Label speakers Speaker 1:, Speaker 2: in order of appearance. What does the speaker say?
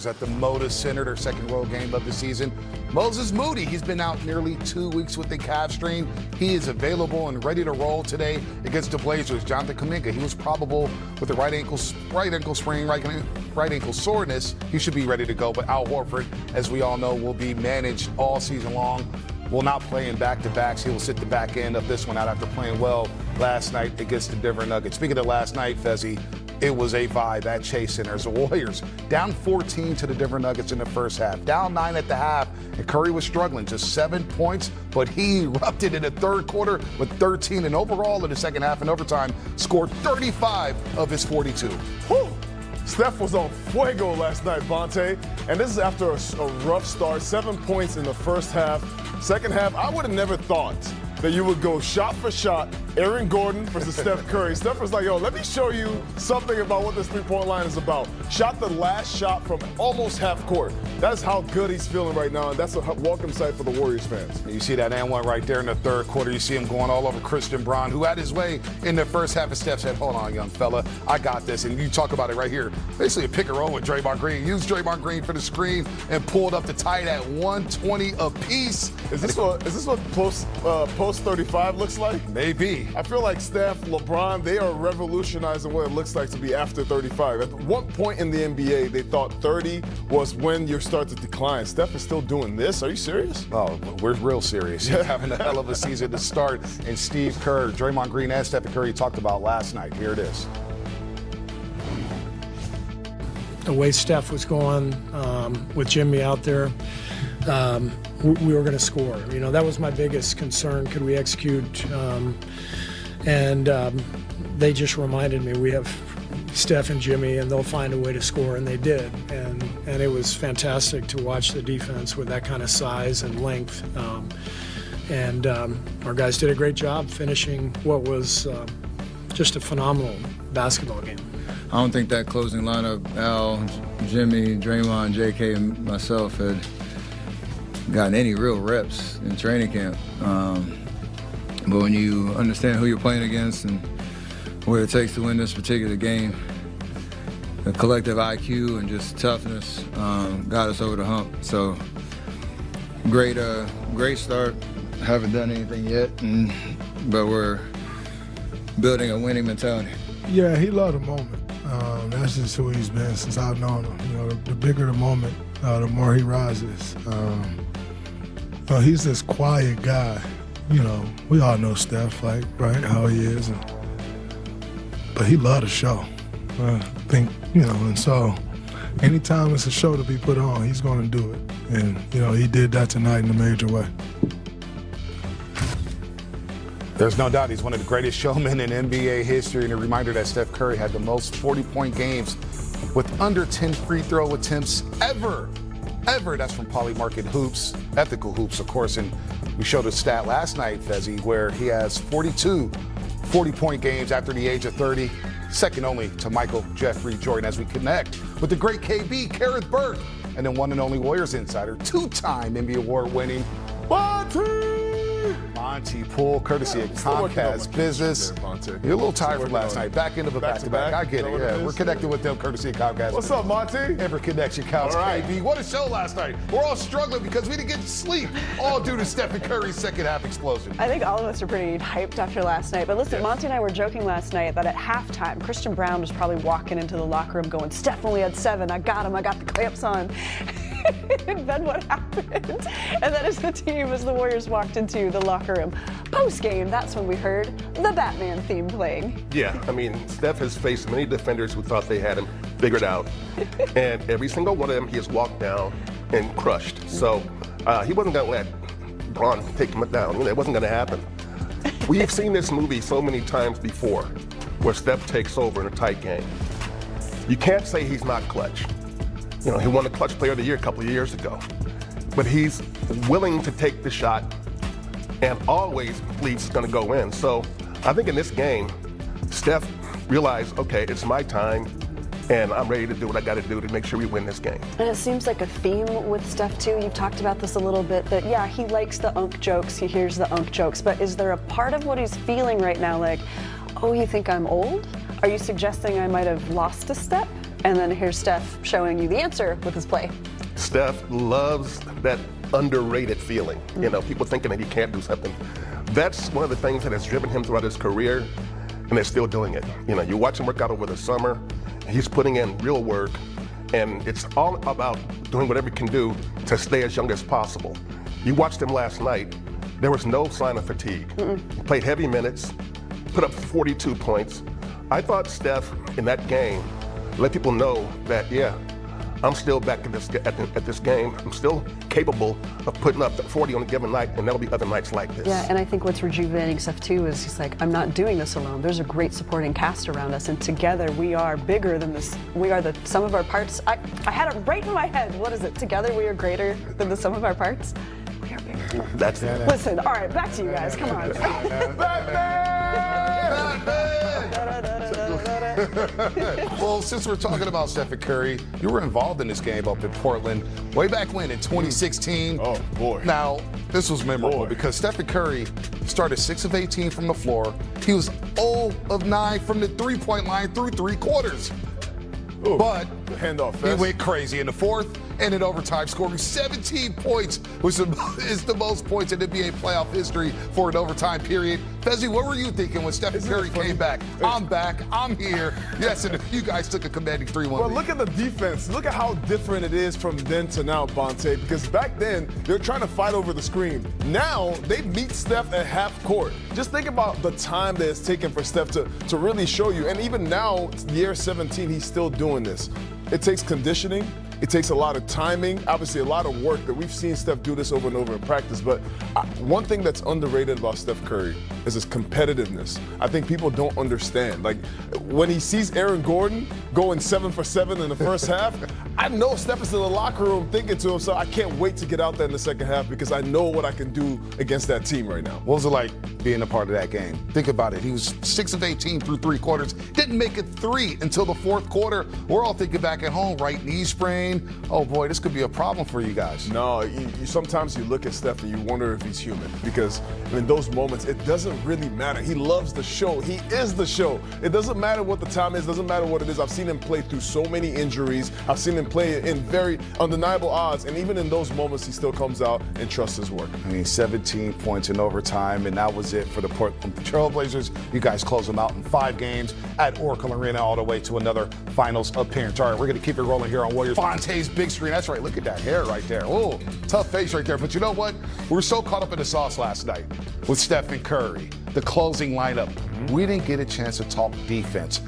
Speaker 1: Warriors at the Moda Center, their second road game of the season. Moses Moody, he's been out nearly 2 weeks with the calf strain. He is available and ready to roll today against the Blazers. Jonathan Kuminga, he was probable with the right ankle sprain, right ankle soreness. He should be ready to go, but Al Horford, as we all know, will be managed all season long. Will not play in back-to-backs. He will sit the back end of this one out after playing well last night against the Denver Nuggets. Speaking of last night, Fezzi, it was a vibe at Chase Center as the Warriors down 14 to the Denver Nuggets in the first half, down 9 at the half, and Curry was struggling, just 7 points, but he erupted in the third quarter with 13, and overall in the second half and overtime scored 35 of his 42.
Speaker 2: Whew. Steph was on fuego last night, Bonte, and this is after a rough start, 7 points in the first half. Second half, I would have never thought that you would go shot for shot, Aaron Gordon versus Steph Curry. Steph was like, yo, let me show you something about what this three-point line is about. Shot the last shot from almost half court. That's how good he's feeling right now, and that's a welcome sight for the Warriors fans.
Speaker 1: You see that and one right there in the third quarter. You see him going all over Christian Braun, who had his way in the first half. And Steph said, hold on, young fella, I got this. And you talk about it right here. Basically a pick and roll with Draymond Green. Used Draymond Green for the screen and pulled up the tight at 120 apiece.
Speaker 2: Is this what post 35 looks like?
Speaker 1: Maybe.
Speaker 2: I feel like Steph, LeBron, they are revolutionizing what it looks like to be after 35. At one point in the NBA, they thought 30 was when you start to decline. Steph is still doing this? Are you serious?
Speaker 1: Oh, we're real serious. He's having a hell of a season to start. And Steve Kerr, Draymond Green, and Stephen Curry talked about last night. Here it is.
Speaker 3: The way Steph was going with Jimmy out there, we were going to score. You know, that was my biggest concern. Could we execute? They just reminded me we have Steph and Jimmy, and they'll find a way to score, and they did. And it was fantastic to watch the defense with that kind of size and length. Our guys did a great job finishing what was just a phenomenal basketball game.
Speaker 4: I don't think that closing lineup, Al, Jimmy, Draymond, JK, and myself had gotten any real reps in training camp. But when you understand who you're playing against and what it takes to win this particular game, the collective IQ and just toughness got us over the hump. So great start. Haven't done anything yet, but we're building a winning mentality.
Speaker 5: Yeah, he loved the moment. That's just who he's been since I've known him. You know, the bigger the moment, the more he rises. He's this quiet guy. You know, we all know Steph, like, right, how he is. But he loved the show. I think, you know, and so anytime it's a show to be put on, he's going to do it. And, you know, he did that tonight in a major way.
Speaker 1: There's no doubt he's one of the greatest showmen in NBA history, and a reminder that Steph Curry had the most 40-point games with under 10 free throw attempts ever. That's from Polymarket Hoops, Ethical Hoops, of course, and we showed a stat last night, Fezzi, where he has 42 40-point games after the age of 30, second only to Michael Jeffrey Jordan, as we connect with the great KB, Kareth Burke, and then one and only Warriors insider, two-time NBA award-winning Monty Poole, courtesy of Comcast Business. You're a little tired from last night. Back into the back-to-back. I get it. Yeah, we're connected with them, courtesy of Comcast.
Speaker 2: What's up, Monty?
Speaker 1: Ever connection counts, KB. What a show last night. We're all struggling because we didn't get to sleep, all due to Stephen Curry's second half explosion.
Speaker 6: I think all of us are pretty hyped after last night. But listen, Monty and I were joking last night that at halftime, Christian Braun was probably walking into the locker room going, Steph only had 7. I got him. I got the clamps on. And then what happened? And then as the Warriors walked into the locker room, post-game, that's when we heard the Batman theme playing.
Speaker 7: Yeah, I mean, Steph has faced many defenders who thought they had him figured out. And every single one of them he has walked down and crushed. So he wasn't going to let Braun take him down. You know, it wasn't going to happen. We've seen this movie so many times before where Steph takes over in a tight game. You can't say he's not clutch. You know, he won the Clutch Player of the Year a couple of years ago. But he's willing to take the shot and always believes it's going to go in. So I think in this game, Steph realized, okay, it's my time, and I'm ready to do what I got to do to make sure we win this game.
Speaker 6: And it seems like a theme with Steph, too. You've talked about this a little bit, that, yeah, he likes the unk jokes, he hears the unk jokes, but is there a part of what he's feeling right now like, oh, you think I'm old? Are you suggesting I might have lost a step? And then here's Steph showing you the answer with his play.
Speaker 7: Steph loves that underrated feeling. You know, people thinking that he can't do something. That's one of the things that has driven him throughout his career, and they're still doing it. You know, you watch him work out over the summer, he's putting in real work, and it's all about doing whatever he can do to stay as young as possible. You watched him last night, there was no sign of fatigue. He played heavy minutes, put up 42 points. I thought Steph, in that game, let people know that, yeah, I'm still back at this game. I'm still capable of putting up 40 on a given night, and there'll be other nights like this.
Speaker 6: Yeah, and I think what's rejuvenating Steph too is he's like, I'm not doing this alone. There's a great supporting cast around us, and together we are bigger than this. We are the sum of our parts. I had it right in my head. What is it? Together we are greater than the sum of our parts. We are bigger.
Speaker 7: That's it.
Speaker 6: Listen, all right, back to you guys. Come on.
Speaker 1: Well, since we're talking about Stephen Curry, you were involved in this game up in Portland way back when in 2016.
Speaker 2: Oh, boy.
Speaker 1: Now, this was memorable because Stephen Curry started 6 of 18 from the floor. He was 0 of 9 from the three-point line through 3 quarters.
Speaker 2: Ooh,
Speaker 1: but
Speaker 2: handoff
Speaker 1: he went crazy in the fourth and in overtime, scoring 17 points, which is the most points in NBA playoff history for an overtime period. Fezzi, what were you thinking when Stephen Curry came back? I'm back. I'm here. Yes, and you guys took a commanding 3-1
Speaker 2: Well,
Speaker 1: lead.
Speaker 2: look at the defense. Look at how different it is from then to now, Bonte, because back then, they're trying to fight over the screen. Now, they meet Steph at half court. Just think about the time that it's taken for Steph to really show you. And even now, year 17, he's still doing this. It takes conditioning. It takes a lot of timing, obviously a lot of work that we've seen Steph do this over and over in practice. But one thing that's underrated about Steph Curry is his competitiveness. I think people don't understand. Like when he sees Aaron Gordon going 7 for 7 in the first half, I know Steph is in the locker room thinking to himself, I can't wait to get out there in the second half because I know what I can do against that team right now.
Speaker 1: What was it like being a part of that game? Think about it. He was 6 of 18 through 3 quarters. Didn't make it 3 until the fourth quarter. We're all thinking back at home, right knee sprain. Oh boy, this could be a problem for you guys.
Speaker 2: No, sometimes you look at Steph and you wonder if he's human because in those moments, it doesn't really matter. He loves the show. He is the show. It doesn't matter what the time is. Doesn't matter what it is. I've seen him play through so many injuries. I've seen him play in very undeniable odds. And even in those moments, he still comes out and trusts his work.
Speaker 1: I mean, 17 points in overtime, and that was it for the Portland Trailblazers. You guys close them out in 5 games at Oracle Arena all the way to another finals appearance. All right, we're going to keep it rolling here on Warriors. Fonte's big screen. That's right. Look at that hair right there. Oh, tough face right there. But you know what? We were so caught up in the sauce last night with Stephen Curry, the closing lineup. We didn't get a chance to talk defense.